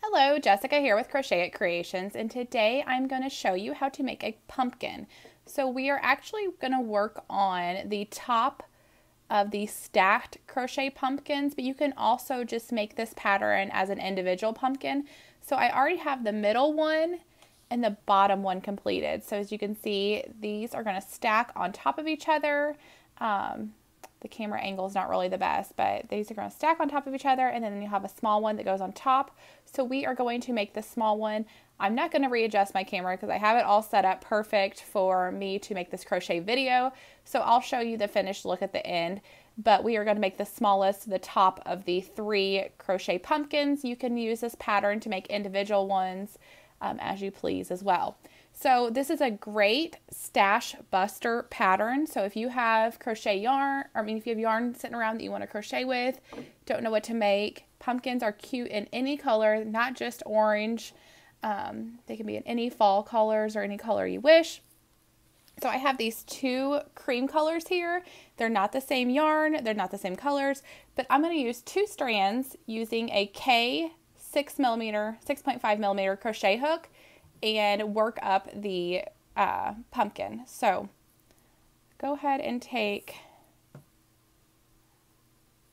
Hello, Jessica here with Crochet It Creations, and today I'm going to show you how to make a pumpkin. So we are actually going to work on the top of the stacked crochet pumpkins, but you can also just make this pattern as an individual pumpkin. So I already have the middle one and the bottom one completed. So as you can see, these are going to stack on top of each other. The camera angle is not really the best, but these are going to stack on top of each other, and then you have a small one that goes on top. So we are going to make this small one. I'm not going to readjust my camera because I have it all set up perfect for me to make this crochet video. So I'll show you the finished look at the end, but we are going to make the smallest, the top of the 3 crochet pumpkins. You can use this pattern to make individual ones as you please as well. So this is a great stash buster pattern. So if you have crochet yarn, if you have yarn sitting around that you want to crochet with, don't know what to make, pumpkins are cute in any color, not just orange. They can be in any fall colors or any color you wish. So I have these 2 cream colors here. They're not the same yarn, they're not the same colors, but I'm going to use 2 strands using a K 6.5 millimeter crochet hook and work up the pumpkin. So go ahead and take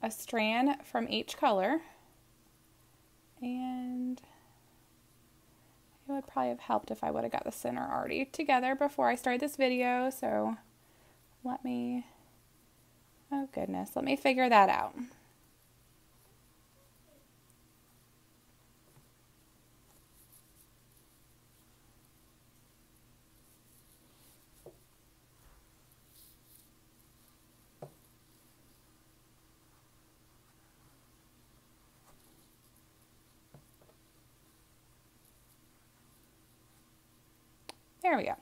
a strand from each color, and it would probably have helped if I would have got the center already together before I started this video. So let me figure that out. There we go.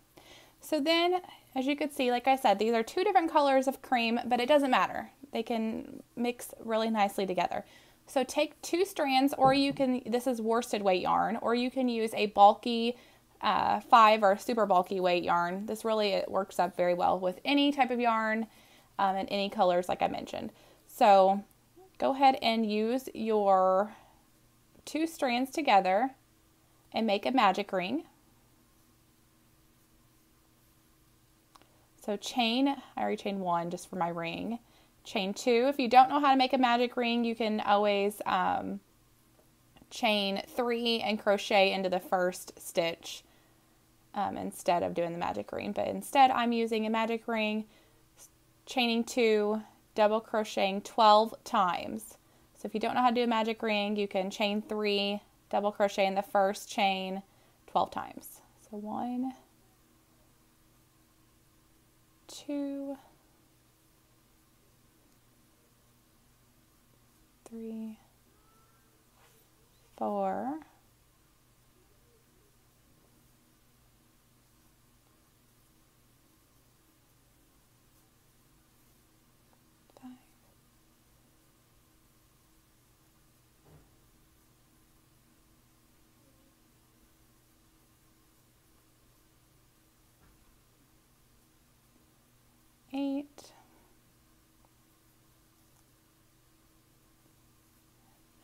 So then, as you can see, like I said, these are 2 different colors of cream, but it doesn't matter. They can mix really nicely together. So take 2 strands, or you can, this is worsted weight yarn, or you can use a bulky 5 or super bulky weight yarn. This really, it works up very well with any type of yarn and any colors like I mentioned. So go ahead and use your 2 strands together and make a magic ring. So chain, I already chained 1 just for my ring. Chain 2. If you don't know how to make a magic ring, you can always chain 3 and crochet into the first stitch instead of doing the magic ring. But instead, I'm using a magic ring, chaining 2, double crocheting 12 times. So if you don't know how to do a magic ring, you can chain 3, double crochet in the first chain 12 times. So 1, 2, 3, 4, 5, 8,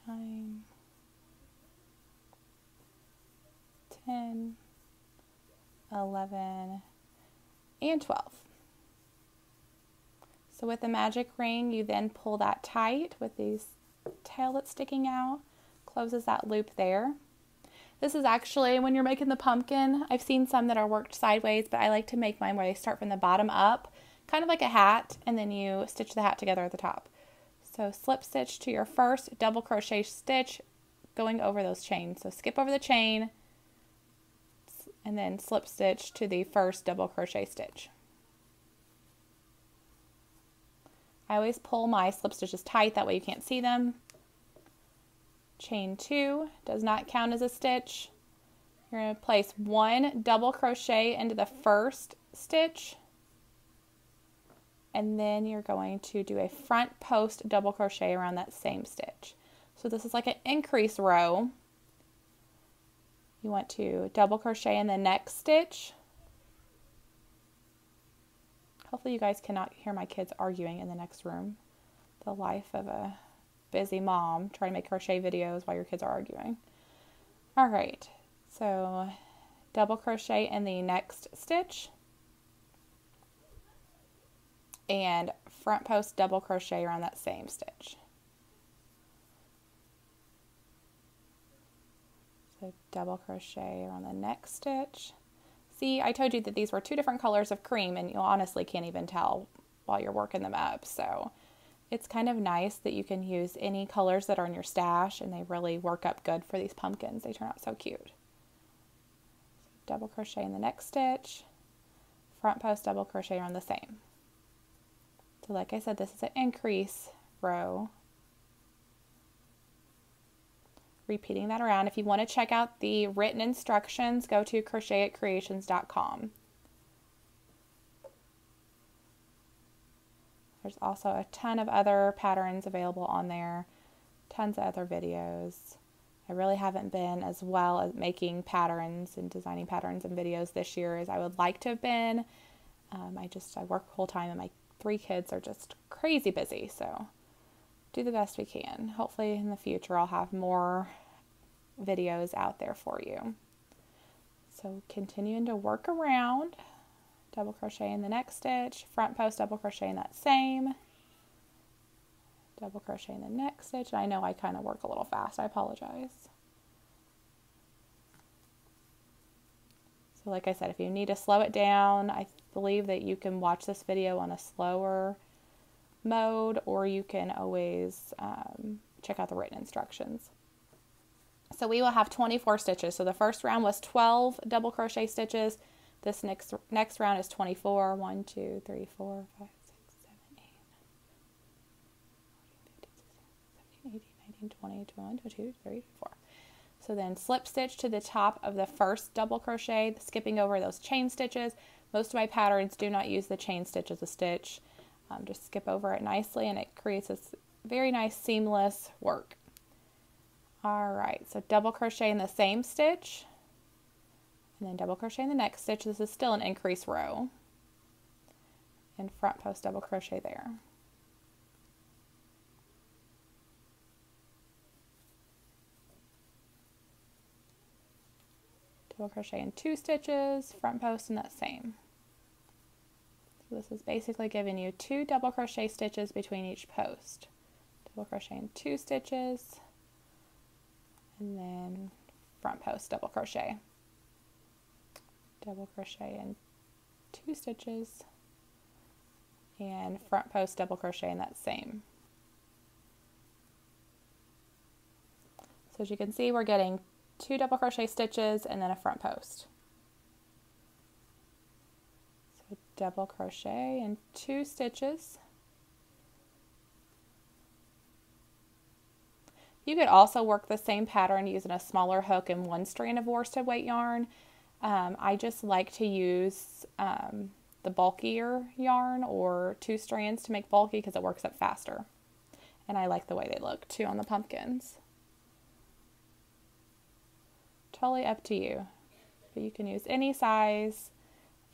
9, 10, 11, and 12. So with the magic ring, you then pull that tight with the tail that's sticking out, closes that loop there. This is actually, when you're making the pumpkin, I've seen some that are worked sideways, but I like to make mine where they start from the bottom up, kind of like a hat, and then you stitch the hat together at the top. So slip stitch to your first double crochet stitch going over those chains. So skip over the chain and then slip stitch to the first double crochet stitch. I always pull my slip stitches tight, that way you can't see them. Chain 2 does not count as a stitch. You're going to place 1 double crochet into the first stitch, and then you're going to do a front post double crochet around that same stitch. So this is like an increase row. You want to double crochet in the next stitch. Hopefully you guys cannot hear my kids arguing in the next room. The life of a busy mom trying to make crochet videos while your kids are arguing. All right, so double crochet in the next stitch and front post double crochet around that same stitch. So double crochet around the next stitch. See, I told you that these were two different colors of cream, and you honestly can't even tell while you're working them up. So it's kind of nice that you can use any colors that are in your stash, and they really work up good for these pumpkins. They turn out so cute. So double crochet in the next stitch, front post double crochet around the same. So like I said, this is an increase row. Repeating that around. If you want to check out the written instructions, go to crochetitcreations.com. There's also a ton of other patterns available on there, tons of other videos. I really haven't been as well at making patterns and designing patterns and videos this year as I would like to have been. I work full time and my 3 kids are just crazy busy, so do the best we can. Hopefully in the future I'll have more videos out there for you. So continuing to work around, double crochet in the next stitch, front post double crochet in that same, double crochet in the next stitch. I know I kind of work a little fast, I apologize. So like I said, if you need to slow it down, I believe that you can watch this video on a slower mode, or you can always check out the written instructions. So we will have 24 stitches. So the first round was 12 double crochet stitches. This next round is 24. 1, 2, 3, 4, 5, 6, 7, 8, 9, 10, 11, 12, 13, 14, 15, 16, 17, 18, 19, 20, 21, 22, 23, 24. So then slip stitch to the top of the first double crochet, skipping over those chain stitches. Most of my patterns do not use the chain stitch as a stitch. Just skip over it nicely and it creates this very nice seamless work. Alright, so double crochet in the same stitch and then double crochet in the next stitch. This is still an increase row, and front post double crochet there. Double crochet in 2 stitches, front post in that same. So this is basically giving you 2 double crochet stitches between each post. Double crochet in 2 stitches, and then front post double crochet. Double crochet in 2 stitches, and front post double crochet in that same. So as you can see, we're getting 2 double crochet stitches and then a front post. So double crochet in 2 stitches. You could also work the same pattern using a smaller hook and 1 strand of worsted weight yarn. I just like to use the bulkier yarn or 2 strands to make bulky because it works up faster. And I like the way they look too on the pumpkins. Totally up to you. But you can use any size,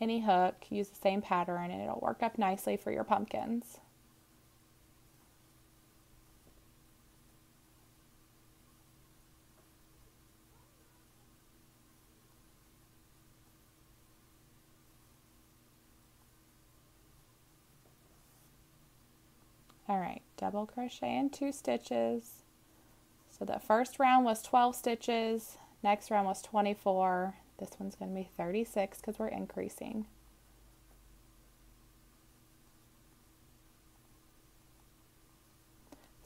any hook, use the same pattern, and it'll work up nicely for your pumpkins. Alright, double crochet in 2 stitches. So the first round was 12 stitches, next round was 24. This one's going to be 36 because we're increasing.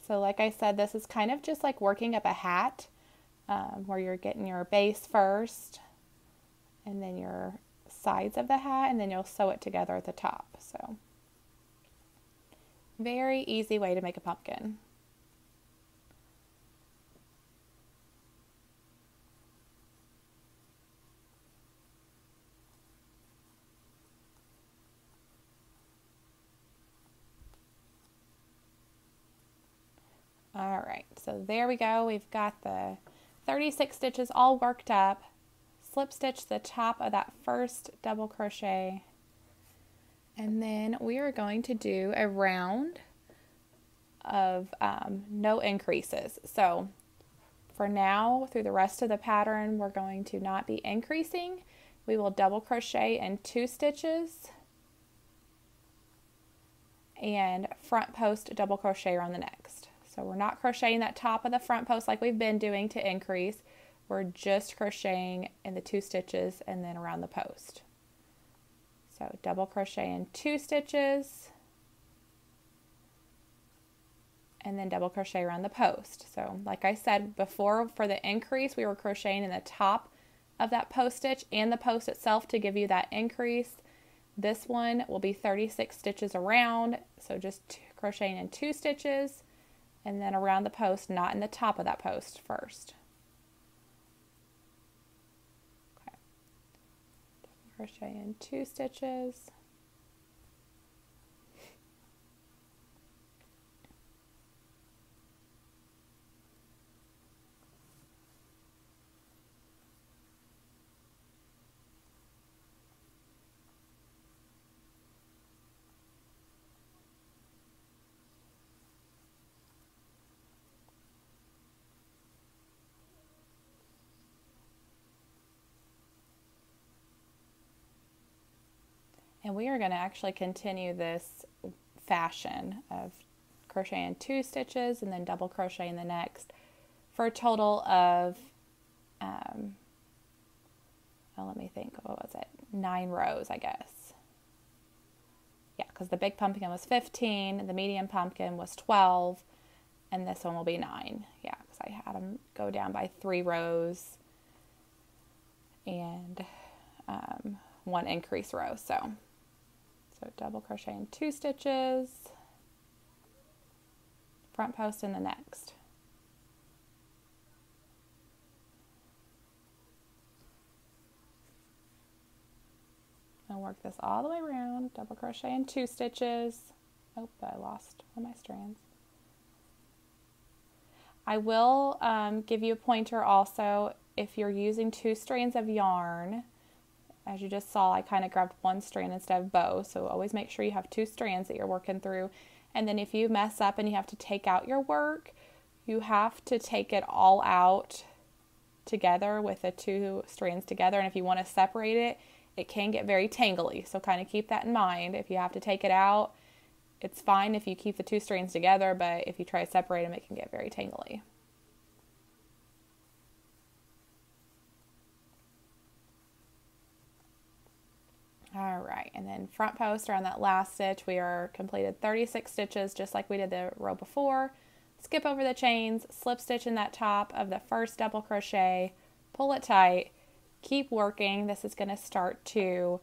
So like I said, this is kind of just like working up a hat, where you're getting your base first and then your sides of the hat, and then you'll sew it together at the top. So very easy way to make a pumpkin. Alright, so there we go. We've got the 36 stitches all worked up. Slip stitch the top of that first double crochet, and then we are going to do a round of no increases. So for now, through the rest of the pattern, we're going to not be increasing. We will double crochet in 2 stitches and front post double crochet around the next. So we're not crocheting that top of the front post like we've been doing to increase. We're just crocheting in the 2 stitches and then around the post. So double crochet in 2 stitches and then double crochet around the post. So like I said before, for the increase, we were crocheting in the top of that post stitch and the post itself to give you that increase. This one will be 36 stitches around, so just crocheting in 2 stitches and then around the post, not in the top of that post first. Okay. Double crochet in 2 stitches. And we are going to actually continue this fashion of crocheting 2 stitches and then double crochet in the next for a total of, let me think, what was it? 9 rows, I guess. Yeah, because the big pumpkin was 15, the medium pumpkin was 12, and this one will be 9. Yeah, because I had them go down by 3 rows and 1 increase row. So double crochet in 2 stitches, front post in the next. I'll work this all the way around, double crochet in 2 stitches. Oh, but I lost one of my strands. I will give you a pointer also if you're using 2 strands of yarn. As you just saw, I kind of grabbed 1 strand instead of both, so always make sure you have 2 strands that you're working through. And then if you mess up and you have to take out your work, you have to take it all out together with the 2 strands together. And if you want to separate it, it can get very tangly, so kind of keep that in mind. If you have to take it out, it's fine if you keep the 2 strands together, but if you try to separate them, it can get very tangly. All right, and then front post around that last stitch, we are completed 36 stitches just like we did the row before. Skip over the chains, slip stitch in that top of the first double crochet, pull it tight, keep working. This is going to start to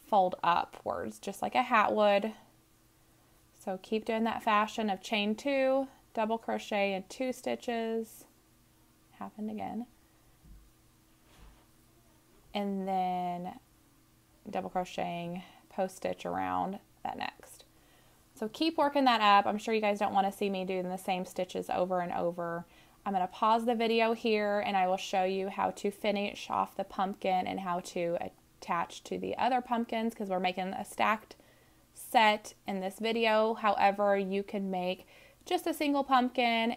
fold upwards just like a hat would. So keep doing that fashion of chain 2, double crochet in 2 stitches, happened again, and then double crocheting post stitch around that next. So keep working that up. I'm sure you guys don't want to see me doing the same stitches over and over. I'm going to pause the video here and I will show you how to finish off the pumpkin and how to attach to the other pumpkins, because we're making a stacked set in this video. However, you can make just a single pumpkin.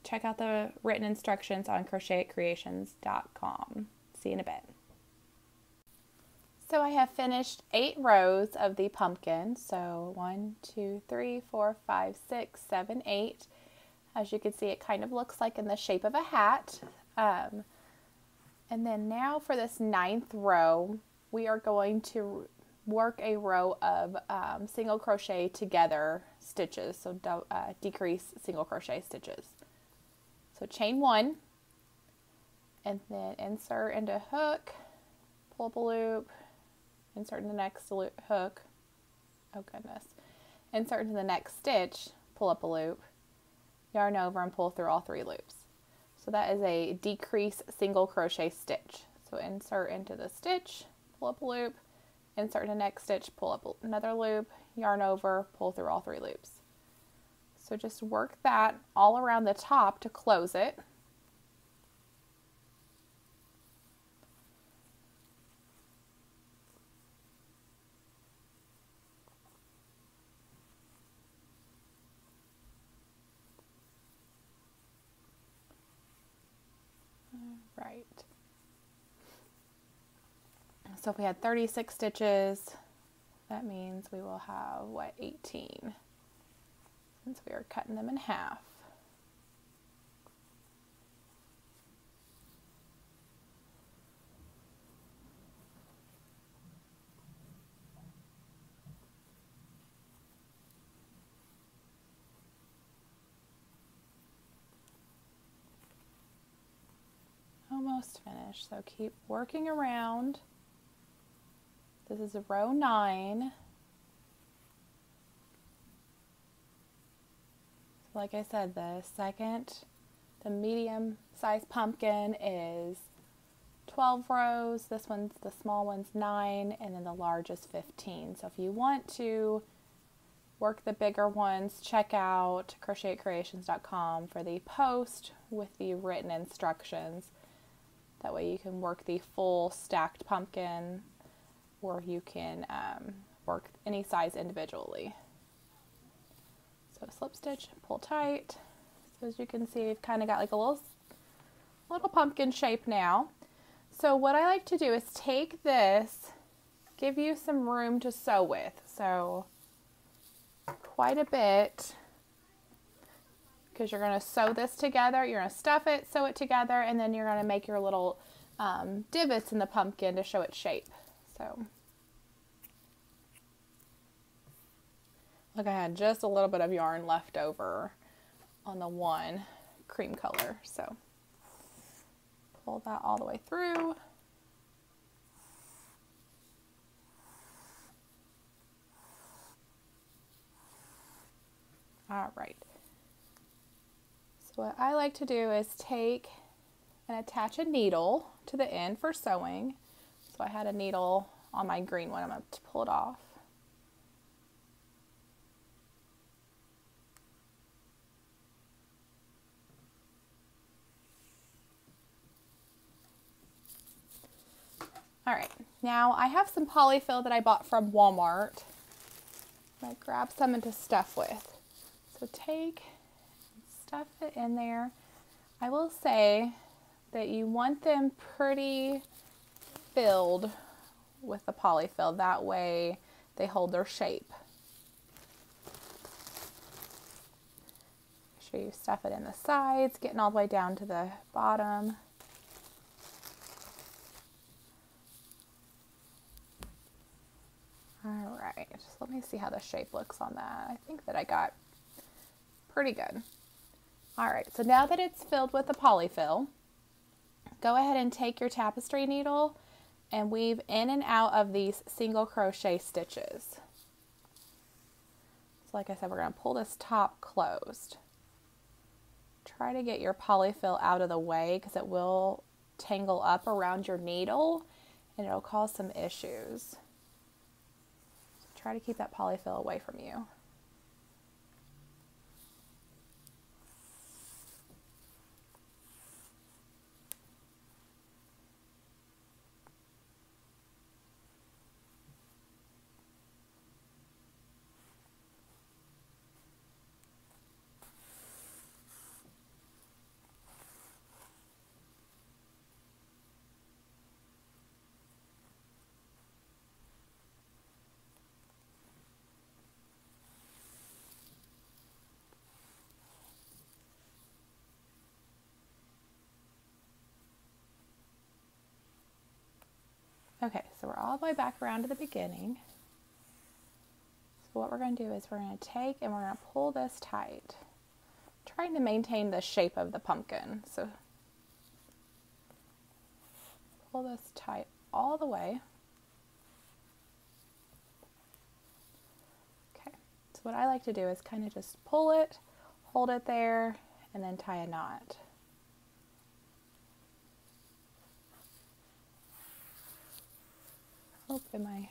Check out the written instructions on crochetitcreations.com. See you in a bit. So I have finished 8 rows of the pumpkin. So 1, 2, 3, 4, 5, 6, 7, 8. As you can see, it kind of looks like in the shape of a hat. And then now for this 9th row, we are going to work a row of single crochet together stitches. So decrease single crochet stitches. So chain 1 and then insert into hook, pull up a loop, insert in the next hook, oh goodness, insert into the next stitch, pull up a loop, yarn over and pull through all 3 loops. So that is a decrease single crochet stitch. So insert into the stitch, pull up a loop, insert in the next stitch, pull up another loop, yarn over, pull through all 3 loops. So just work that all around the top to close it. So if we had 36 stitches, that means we will have, what, 18, since we are cutting them in half. Almost finished, so keep working around. This is row 9. So like I said, the medium size pumpkin is 12 rows. This one's, the small one's 9, and then the large is 15. So if you want to work the bigger ones, check out crochetcreations.com for the post with the written instructions. That way you can work the full stacked pumpkin, or you can work any size individually. So slip stitch, pull tight. So as you can see, we've kind of got like a little pumpkin shape now. So what I like to do is take this, give you some room to sew with. So quite a bit, because you're going to sew this together, you're going to stuff it, sew it together, and then you're going to make your little divots in the pumpkin to show its shape. So look, I had just a little bit of yarn left over on the one cream color, so pull that all the way through. All right. So what I like to do is take and attach a needle to the end for sewing. So I had a needle on my green one. I'm going to pull it off. All right, now I have some Poly-Fil that I bought from Walmart. I grab some to stuff with. So take and stuff it in there. I will say that you want them pretty filled with the Poly-Fil. That way they hold their shape. Make sure you stuff it in the sides, getting all the way down to the bottom. All right, just let me see how the shape looks on that. I think that I got pretty good. All right, so now that it's filled with the Poly-Fil, go ahead and take your tapestry needle and weave in and out of these single crochet stitches. So like I said, we're going to pull this top closed. Try to get your Poly-Fil out of the way because it will tangle up around your needle and it'll cause some issues. Try to keep that Poly-Fil away from you. Okay, so we're all the way back around to the beginning. So what we're going to do is we're going to take and we're going to pull this tight, trying to maintain the shape of the pumpkin. So pull this tight all the way. Okay, so what I like to do is kind of just pull it, hold it there, and then tie a knot. Oh, and my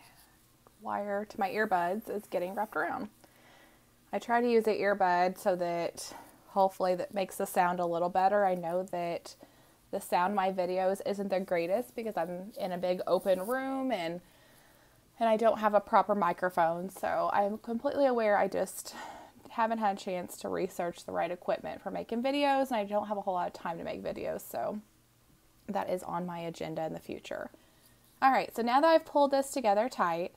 wire to my earbuds is getting wrapped around. I try to use an earbud so that hopefully that makes the sound a little better. I know that the sound of my videos isn't the greatest because I'm in a big open room and I don't have a proper microphone. So I'm completely aware I just haven't had a chance to research the right equipment for making videos, and I don't have a whole lot of time to make videos. So that is on my agenda in the future. All right, so now that I've pulled this together tight,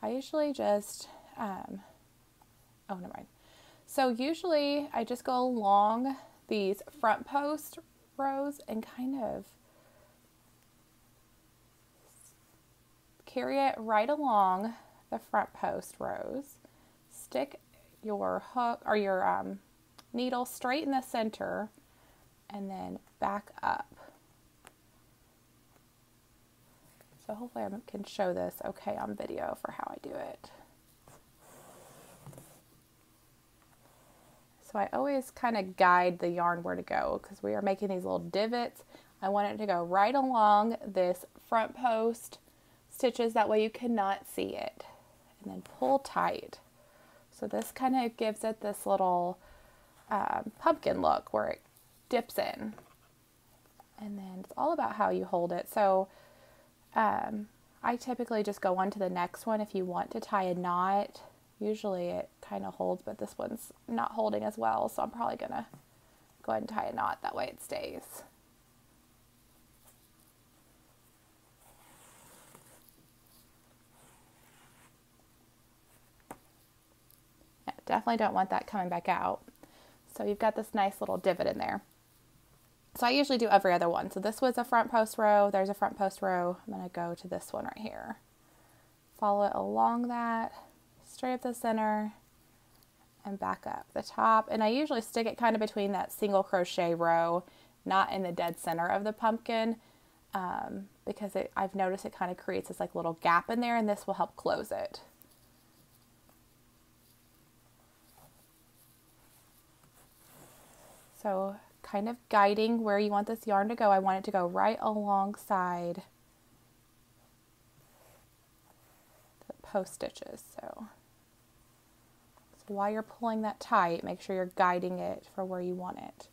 I usually just, oh, never mind. So usually I just go along these front post rows and kind of carry it right along the front post rows. Stick your hook or your needle straight in the center and then back up. So hopefully I can show this okay on video for how I do it. So I always kind of guide the yarn where to go because we are making these little divots. I want it to go right along this front post stitches, that way you cannot see it. And then pull tight. So this kind of gives it this little pumpkin look where it dips in. And then it's all about how you hold it. So I typically just go on to the next one if you want to tie a knot. Usually it kind of holds, but this one's not holding as well, so I'm probably going to go ahead and tie a knot. That way it stays. Yeah, definitely don't want that coming back out. So you've got this nice little divot in there. So I usually do every other one. So this was a front post row. There's a front post row. I'm going to go to this one right here. Follow it along that, straight up the center, and back up the top. And I usually stick it kind of between that single crochet row, not in the dead center of the pumpkin, because I've noticed it kind of creates this like little gap in there, and this will help close it. So kind of guiding where you want this yarn to go. I want it to go right alongside the post stitches. So while you're pulling that tight, make sure you're guiding it for where you want it.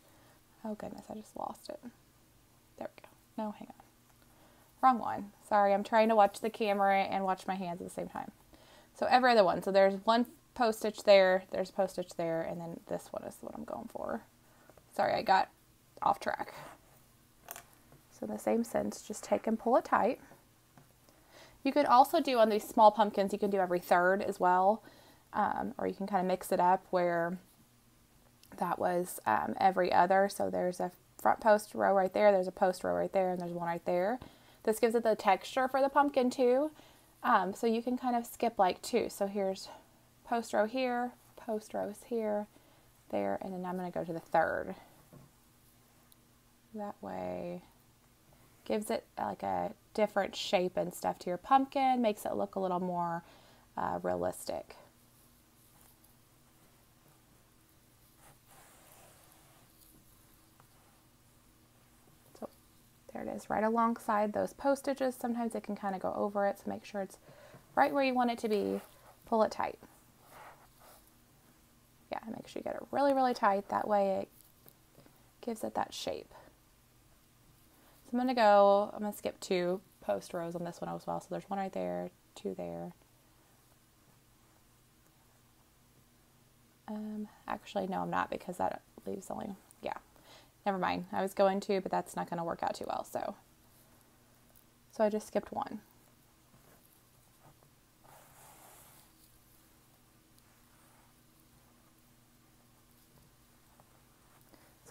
Oh goodness, I just lost it. There we go. No, hang on. Wrong one. Sorry, I'm trying to watch the camera and watch my hands at the same time. So every other one. So there's one post stitch there, there's a post stitch there, and then this one is what I'm going for. Sorry, I got off track. So in the same sense, just take and pull it tight. You could also do on these small pumpkins, you can do every third as well. Or you can kind of mix it up where that was every other. So there's a front post row right there, there's a post row right there, and there's one right there. This gives it the texture for the pumpkin too. So you can kind of skip like two. So here's post row here, post rows here, there, and then I'm going to go to the third. That way gives it like a different shape and stuff to your pumpkin, makes it look a little more realistic. So there it is, right alongside those post stitches. Sometimes it can kind of go over it, so make sure it's right where you want it to be. Pull it tight. Yeah, make sure you get it really, really tight. That way it gives it that shape. So I'm going to skip two post rows on this one as well. So there's one right there, two there. Actually, no, I'm not, because that leaves only, yeah, never mind. I was going to, but that's not going to work out too well. So I just skipped one.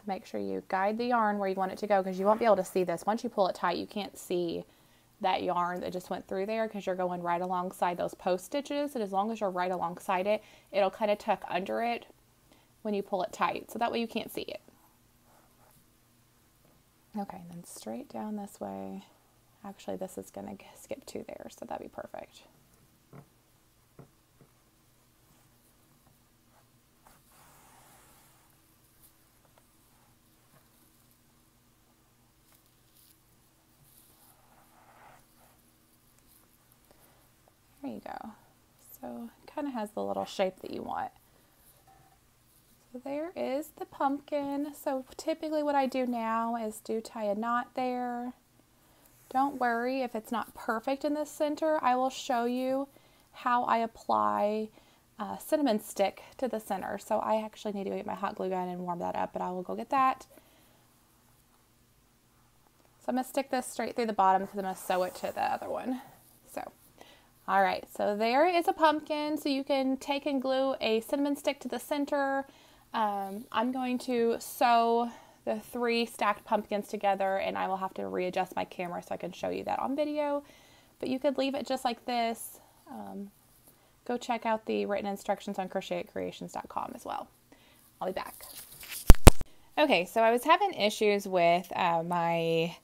Make sure you guide the yarn where you want it to go, because you won't be able to see this. Once you pull it tight, you can't see that yarn that just went through there because you're going right alongside those post stitches. And as long as you're right alongside it, it'll kind of tuck under it when you pull it tight. So that way you can't see it. Okay, and then straight down this way. Actually, this is going to skip two there, so that'd be perfect. There you go. So it kind of has the little shape that you want. So there is the pumpkin. So typically what I do now is tie a knot there. Don't worry if it's not perfect in the center. I will show you how I apply cinnamon stick to the center. So I actually need to get my hot glue gun and warm that up, but I will go get that. I'm going to stick this straight through the bottom because I'm going to sew it to the other one. So, all right, so there is a pumpkin. So you can take and glue a cinnamon stick to the center. I'm going to sew the 3 stacked pumpkins together, and I will have to readjust my camera so I can show you that on video. But you could leave it just like this. Go check out the written instructions on crochetitcreations.com as well. I'll be back. Okay, so I was having issues with my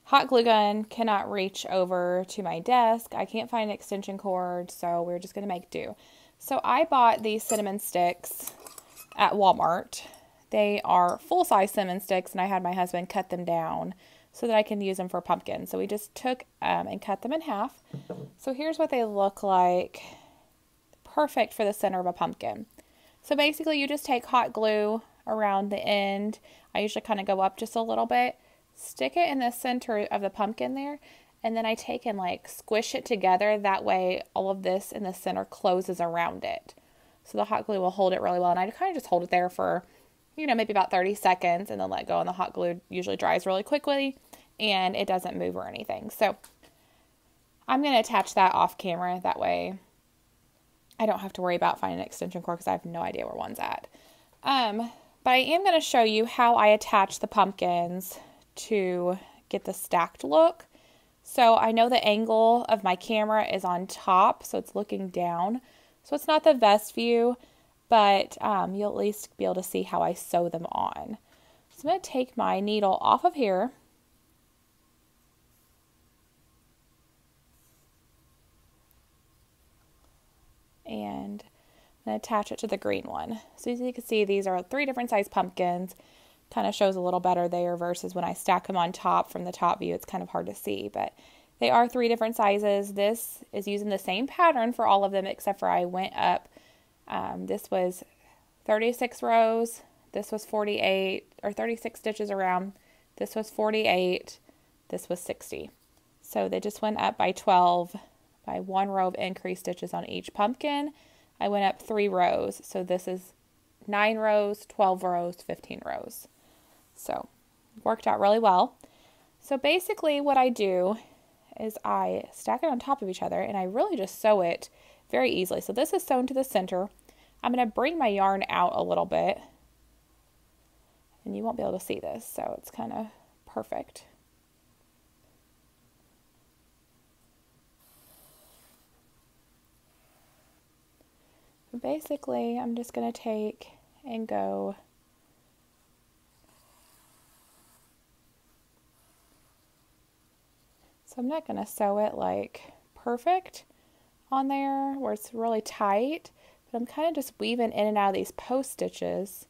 hot glue gun cannot reach over to my desk. I can't find an extension cord, so we're just going to make do. So I bought these cinnamon sticks at Walmart. They are full-size cinnamon sticks, and I had my husband cut them down so that I can use them for pumpkins. So we just took and cut them in half. So here's what they look like. Perfect for the center of a pumpkin. So basically you just take hot glue around the end. I usually kind of go up just a little bit. Stick it in the center of the pumpkin there, and then I take and like squish it together. That way all of this in the center closes around it. So the hot glue will hold it really well, and I kind of just hold it there for, you know, maybe about 30 seconds and then let go, and the hot glue usually dries really quickly and it doesn't move or anything. So I'm going to attach that off camera. That way I don't have to worry about finding an extension cord because I have no idea where one's at. But I am going to show you how I attach the pumpkins to get the stacked look. So I know the angle of my camera is on top, so it's looking down. So it's not the best view, but you'll at least be able to see how I sew them on. So I'm going to take my needle off of here. And I'm going to attach it to the green one. So as you can see, these are 3 different size pumpkins. Kind of shows a little better there versus when I stack them on top from the top view. It's kind of hard to see, but they are 3 different sizes. This is using the same pattern for all of them, except for I went up. This was 36 rows. This was 48 or 36 stitches around. This was 48. This was 60. So they just went up by 12 by 1 row of increased stitches on each pumpkin. I went up 3 rows. So this is 9 rows, 12 rows, 15 rows. So worked out really well. So basically what I do is I stack it on top of each other, and I really just sew it very easily. So this is sewn to the center. I'm going to bring my yarn out a little bit, and you won't be able to see this, so it's kind of perfect. So basically I'm just going to take and go So I'm not going to sew it like perfect on there where it's really tight, but I'm kind of just weaving in and out of these post stitches.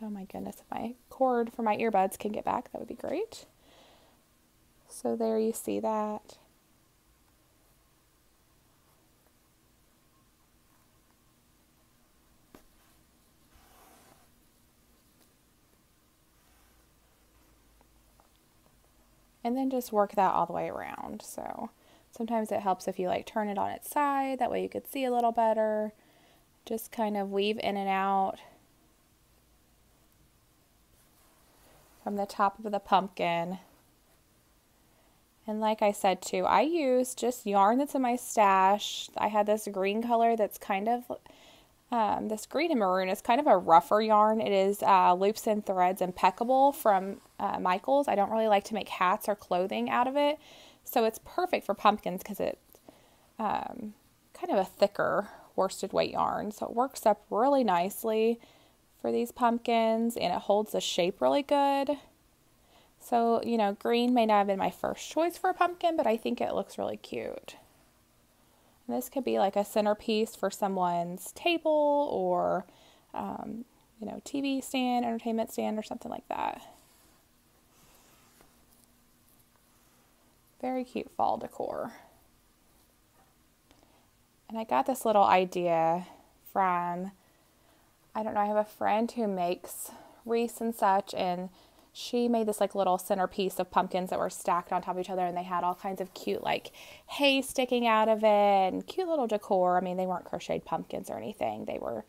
Oh my goodness, if my cord for my earbuds can get back, that would be great. So there you see that. And then just work that all the way around. So sometimes it helps if you like turn it on its side, that way you could see a little better. Just kind of weave in and out from the top of the pumpkin. And like I said too, I use just yarn that's in my stash. I had this green color that's kind of, this green and maroon is kind of a rougher yarn. It is Loops and Threads Impeccable from Michaels. I don't really like to make hats or clothing out of it. So it's perfect for pumpkins because it's kind of a thicker worsted weight yarn. So it works up really nicely for these pumpkins, and it holds the shape really good. So, you know, green may not have been my first choice for a pumpkin, but I think it looks really cute. And this could be like a centerpiece for someone's table or, you know, TV stand, entertainment stand, or something like that. Very cute fall decor. And I got this little idea from, I don't know, I have a friend who makes wreaths and such, and she made this like little centerpiece of pumpkins that were stacked on top of each other, and they had all kinds of cute like hay sticking out of it and cute little decor. I mean, they weren't crocheted pumpkins or anything. They were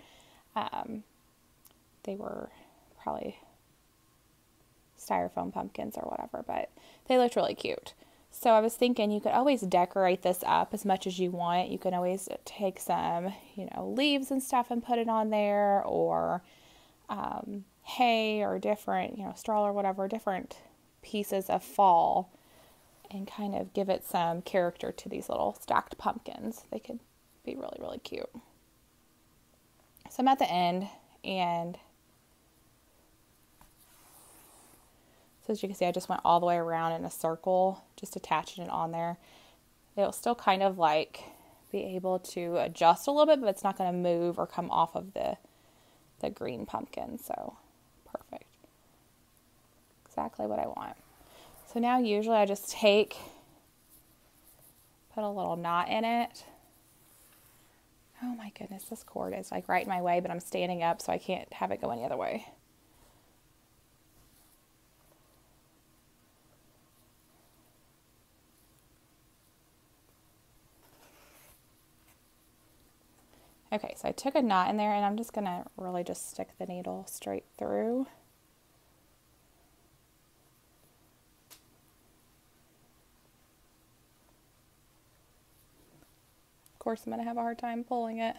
probably styrofoam pumpkins or whatever, but they looked really cute. So I was thinking you could always decorate this up as much as you want. You can always take some, leaves and stuff and put it on there, or hay or different, straw or whatever, different pieces of fall, and kind of give it some character to these little stacked pumpkins. They could be really, really cute. So I'm at the end, and so as you can see, I just went all the way around in a circle, just attaching it on there. It'll still kind of like be able to adjust a little bit, but it's not going to move or come off of the green pumpkin. So perfect. Exactly what I want. So now usually I just put a little knot in it. Oh my goodness, this cord is like right in my way, but I'm standing up so I can't have it go any other way. Okay, so I took a knot in there, and I'm just going to really just stick the needle straight through. Of course, I'm going to have a hard time pulling it.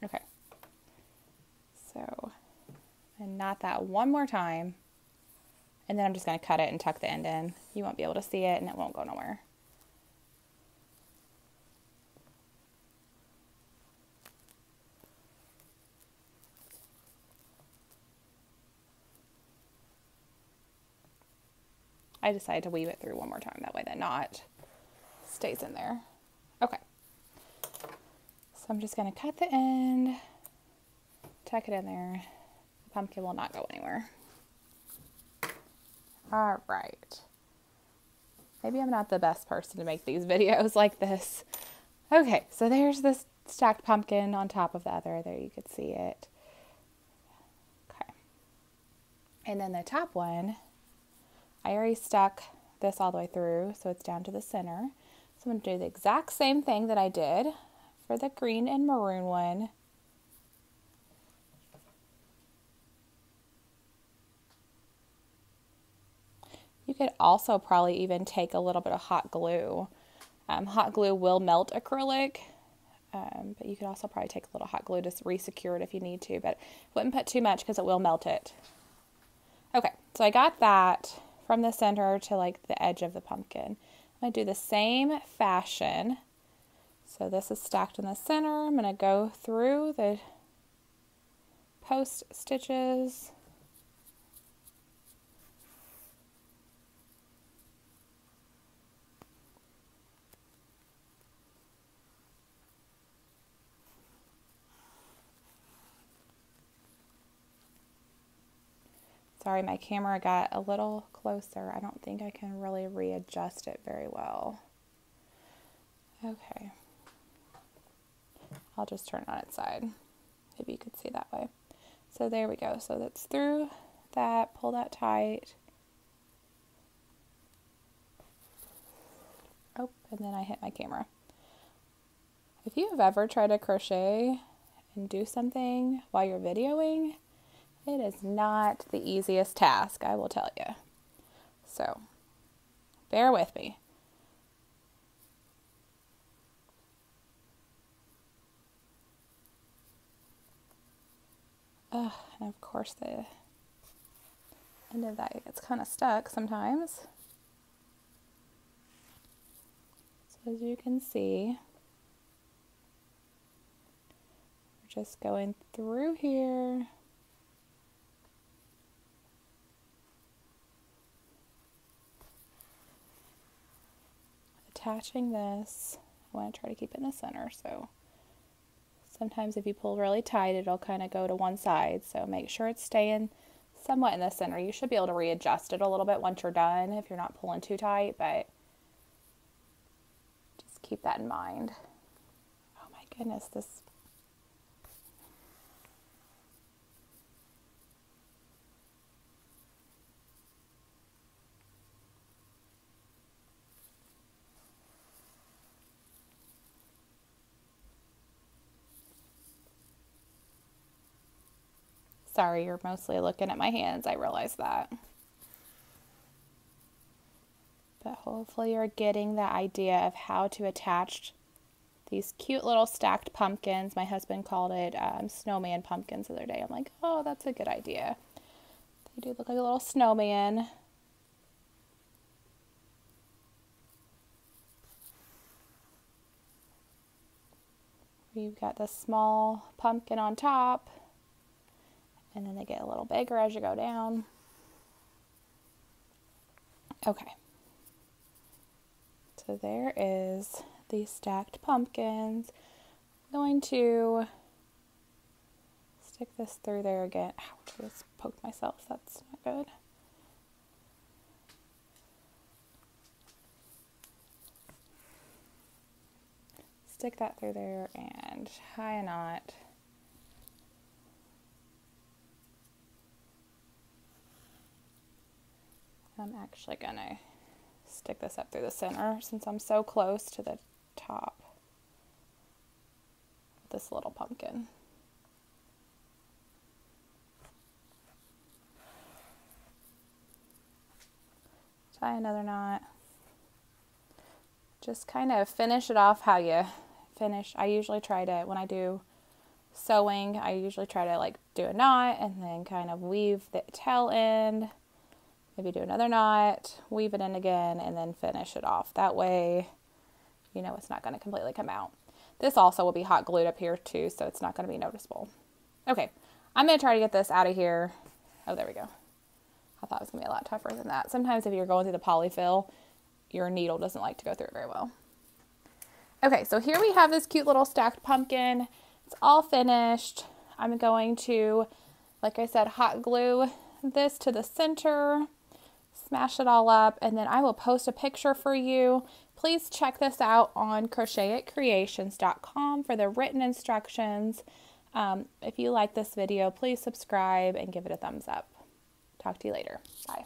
Okay, so and knot that one more time, and then I'm just going to cut it and tuck the end in. You won't be able to see it, and it won't go nowhere. I decided to weave it through one more time, that way the knot stays in there. Okay. So I'm just going to cut the end, tuck it in there. The pumpkin will not go anywhere. All right. Maybe I'm not the best person to make these videos like this. Okay, so there's this stacked pumpkin on top of the other. There, you could see it. Okay. And then the top one, I already stuck this all the way through, so it's down to the center. So I'm going to do the exact same thing that I did for the green and maroon one. You could also probably even take a little bit of hot glue. Hot glue will melt acrylic, but you could also probably take a little hot glue to re-secure it if you need to, but wouldn't put too much because it will melt it. Okay, so I got that from the center to like the edge of the pumpkin. I'm going to do the same fashion. So this is stacked in the center. I'm going to go through the post stitches. Sorry, my camera got a little closer. I don't think I can really readjust it very well. Okay. I'll just turn it on its side. Maybe you could see that way. So there we go. So that's through that, pull that tight. Oh, and then I hit my camera. If you have ever tried to crochet and do something while you're videoing, it is not the easiest task, I will tell you. So, bear with me. And of course the end of that gets kind of stuck sometimes. So as you can see, we're just going through here. Attaching this. I want to try to keep it in the center, so sometimes if you pull really tight, it'll kind of go to one side, so make sure it's staying somewhat in the center. You should be able to readjust it a little bit once you're done if you're not pulling too tight, but just keep that in mind. Oh my goodness, this Sorry, you're mostly looking at my hands. I realize that. But hopefully you're getting the idea of how to attach these cute little stacked pumpkins. My husband called it snowman pumpkins the other day. I'm like, oh, that's a good idea. They do look like a little snowman. You've got the small pumpkin on top, and then they get a little bigger as you go down. Okay. So there is the stacked pumpkins. I'm going to stick this through there again. Ouch, I just poked myself. That's not good. Stick that through there and tie a knot. I'm actually going to stick this up through the center since I'm so close to the top of this little pumpkin. Tie another knot. Just kind of finish it off how you finish. I usually try to, when I do sewing, I usually try to like do a knot and then kind of weave the tail end. Maybe do another knot, weave it in again, and then finish it off. That way, you know, it's not going to completely come out. This also will be hot glued up here too, so it's not going to be noticeable. Okay, I'm going to try to get this out of here. Oh, there we go. I thought it was going to be a lot tougher than that. Sometimes if you're going through the Poly-Fil, your needle doesn't like to go through it very well. Okay, so here we have this cute little stacked pumpkin. It's all finished. I'm going to, like I said, hot glue this to the center. Smash it all up, and then I will post a picture for you. Please check this out on crochetitcreations.com for the written instructions. If you like this video, please subscribe and give it a thumbs up. Talk to you later. Bye.